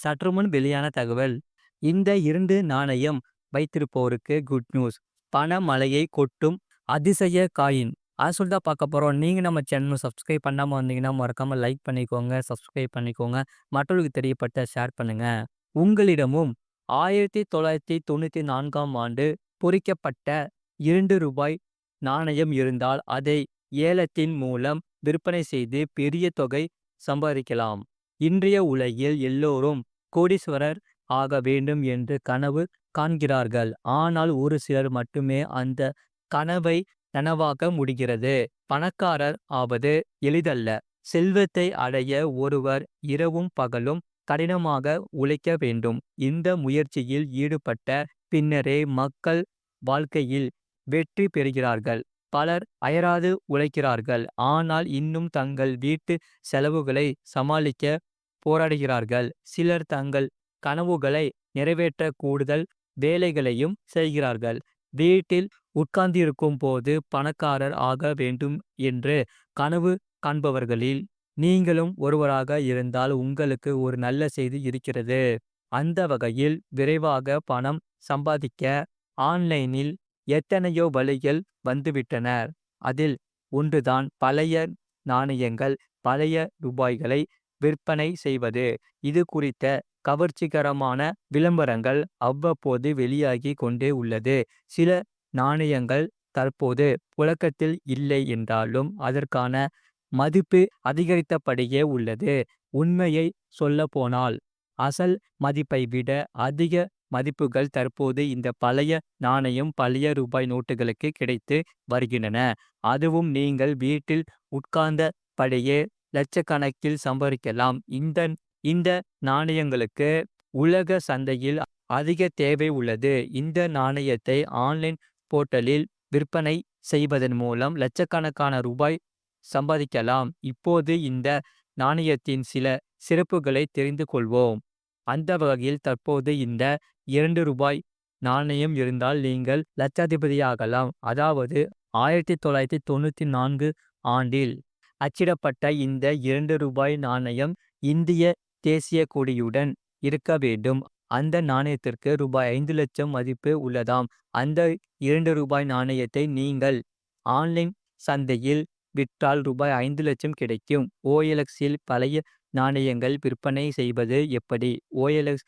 சற்றுமுன் வெளியான தகவல். இந்த 2 நாணயம் வைத்திருப்போருக்கு குட் நியூஸ். பண மழையை கொட்டும் அதிசய காயின். அத சொல்லி தான் பார்க்க போறோம். நீங்க நம்ம சேனல சப்ஸ்கிரைப் பண்ணாம வந்தீங்கன்னா, மறக்காம லைக் பண்ணிக்கோங்க, சப்ஸ்கிரைப் பண்ணிக்கோங்க. மற்றவர்களுக்கு தெரியப்பட்ட ஷேர் பண்ணுங்க. உங்களிடமும் 1994ஆம் ஆண்டு பொறிக்கப்பட்ட ரூ. 2 நாணயம் இருந்தால், அதை ஏலத்தின் மூலம் விற்பனை செய்து பெரிய தொகை சம்பாதிக்கலாம். இன்றைய உலகில் எல்லோரும் கோடீஸ்வரர் ஆக வேண்டும் என்று கனவு காண்கிறார்கள். ஆனால் ஒரு சிலர் மட்டுமே அந்த கனவை நனவாக்க முடிகிறது. பணக்காரர் ஆவது எளிதல்ல. செல்வத்தை அடைய ஒருவர் இரவும் பகலும் கடினமாக உழைக்க வேண்டும். இந்த முயற்சியில் ஈடுபட்ட பின்னரே மக்கள் வாழ்க்கையில் வெற்றி பெறுகிறார்கள். பலர் அயராது உழைக்கிறார்கள். ஆனால் இன்னும் தங்கள் வீட்டு செலவுகளை சமாளிக்க போராடுகிறார்கள். சிலர் தங்கள் கனவுகளை நிறைவேற்ற கூடுதல் வேலைகளையும் செய்கிறார்கள். வீட்டில் உட்கார்ந்திருக்கும் போது பணக்காரர் ஆக வேண்டும் என்று கனவு காண்பவர்களில் நீங்களும் ஒருவராக இருந்தால் உங்களுக்கு ஒரு நல்ல செய்தி இருக்கிறது. அந்த வகையில் விரைவாக பணம் சம்பாதிக்க ஆன்லைனில் எத்தனையோ வழிகள் வந்துவிட்டன. அதில் ஒன்றுதான் பழைய நாணயங்கள், பழைய ரூபாய்களை விற்பனை செய்வது. இது குறித்த கவர்ச்சிகரமான விளம்பரங்கள் அவ்வப்போது வெளியாகி கொண்டே உள்ளது. சில நாணயங்கள் தற்போது புழக்கத்தில் இல்லை என்றாலும் அதற்கான மதிப்பு அதிகரித்தபடியே உள்ளது. உண்மையை சொல்லப்போனால் அசல் மதிப்பை விட அதிக மதிப்புகள் தற்போது இந்த பழைய நாணயம், பழைய ரூபாய் நோட்டுகளுக்கு கிடைத்து வருகின்றன. அதுவும் நீங்கள் வீட்டில் உட்கார்ந்தபடியே லட்சக்கணக்கில் சம்பாதிக்கலாம். இந்த இந்த நாணயங்களுக்கு உலக சந்தையில் அதிக தேவை உள்ளது. இந்த நாணயத்தை ஆன்லைன் போர்ட்டலில் விற்பனை செய்வதன் மூலம் லட்சக்கணக்கான ரூபாய் சம்பாதிக்கலாம். இப்போது இந்த நாணயத்தின் சில சிறப்புகளை தெரிந்து கொள்வோம். அந்த வகையில் தற்போது இந்த ரூ. 2 நாணயம் இருந்தால் நீங்கள் லட்சாதிபதியாகலாம். அதாவது 1994 ஆண்டில் அச்சிடப்பட்ட இந்த ரூ. 2 நாணயம் இந்திய தேசிய கொடியுடன் இருக்க வேண்டும். அந்த நாணயத்திற்கு ரூபாய் 5 லட்சம் மதிப்பு உள்ளதாம். அந்த ரூ. 2 நாணயத்தை நீங்கள் ஆன்லைன் சந்தையில் விற்றால் ரூபாய் 5 லட்சம் கிடைக்கும். OLXில் பழைய நாணயங்கள் விற்பனை செய்வது எப்படி? OLX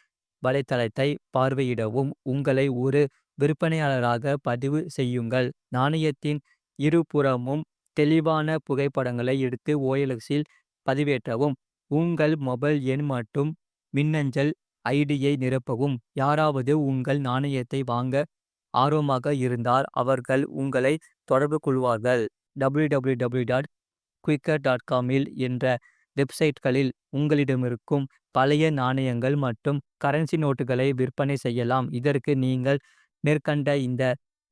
வலைத்தளத்தை பார்வையிடவும். உங்களை ஒரு விற்பனையாளராக பதிவு செய்யுங்கள். நாணயத்தின் இருபுறமும் தெளிவான புகைப்படங்களை எடுத்து OLXில் பதிவேற்றவும். உங்கள் மொபைல் எண் மற்றும் மின்னஞ்சல் ஐடியை நிரப்பவும். யாராவது உங்கள் நாணயத்தை வாங்க ஆர்வமாக இருந்தால் அவர்கள் உங்களை தொடர்பு கொள்வார்கள். www.quikr.com என்ற வெப்சைட்களில் உங்களிடமிருக்கும் பழைய நாணயங்கள் மற்றும் கரன்சி நோட்டுகளை விற்பனை செய்யலாம். இதற்கு நீங்கள் மேற்கண்ட இந்த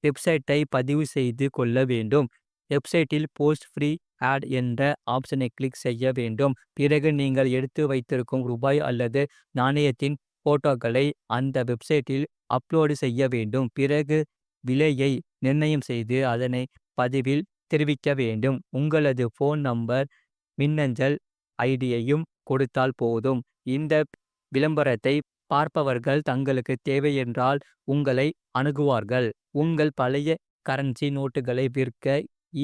வெப்சைட்டை பதிவு செய்து கொள்ள வேண்டும். வெப்சைட்டில் போஸ்ட் ஃப்ரீ ஆட் என்ற ஆப்ஷனை கிளிக் செய்ய வேண்டும். பிறகு நீங்கள் எடுத்து வைத்திருக்கும் ரூபாய் அல்லது நாணயத்தின் போட்டோக்களை அந்த வெப்சைட்டில் அப்லோடு செய்ய வேண்டும். பிறகு விலையை நிர்ணயம் செய்து அதனை பதிவில் தெரிவிக்க வேண்டும். உங்களது ஃபோன் நம்பர், மின்னஞ்சல் ஐடியையும் கொடுத்தால் போதும். இந்த விளம்பரத்தை பார்ப்பவர்கள் தங்களுக்கு தேவை என்றால் உங்களை அணுகுவார்கள். உங்கள் பழைய கரன்சி நோட்டுகளை விற்க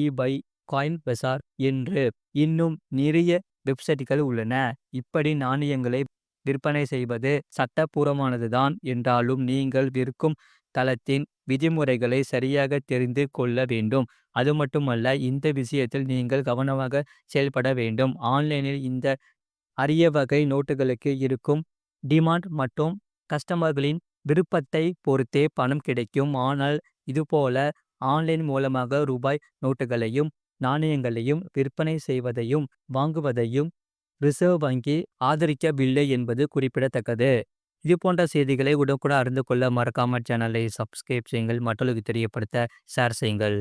eBay, காயின் பஜார் என்று இன்னும் நிறைய வெப்சைட்டுகள் உள்ளன. இப்படி நாணயங்களை விற்பனை செய்வது சட்டபூர்வமானதுதான் என்றாலும் நீங்கள் விற்கும் தளத்தின் விதிமுறைகளை சரியாக தெரிந்து கொள்ள வேண்டும். அது மட்டுமல்ல, இந்த விஷயத்தில் நீங்கள் கவனமாக செயல்பட வேண்டும். ஆன்லைனில் இந்த அரிய வகை நோட்டுகளுக்கு இருக்கும் டிமாண்ட் மற்றும் கஸ்டமர்களின் விருப்பத்தை பொறுத்தே பணம் கிடைக்கும். ஆனால் இதுபோல ஆன்லைன் மூலமாக ரூபாய் நோட்டுகளையும் நாணயங்களையும் விற்பனை செய்வதையும் வாங்குவதையும் ரிசர்வ் வங்கி ஆதரிக்கவில்லை என்பது குறிப்பிடத்தக்கது. இது போன்ற செய்திகளை உடனுக்குடன் அறிந்து கொள்ள மறக்காம சேனலை சப்ஸ்கிரைப் செய்யுங்கள். மற்றவர்களுக்கு தெரியப்படுத்த ஷேர் செய்யுங்கள்.